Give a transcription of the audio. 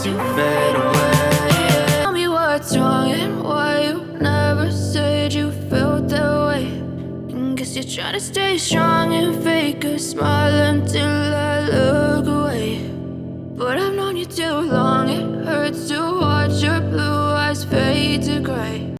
to fade away. Tell me what's wrong and why you never said you felt that way. Guess you're trying to stay strong and fake a smile until I look away. But I've known you too long, it hurts to watch your blue eyes fade to gray.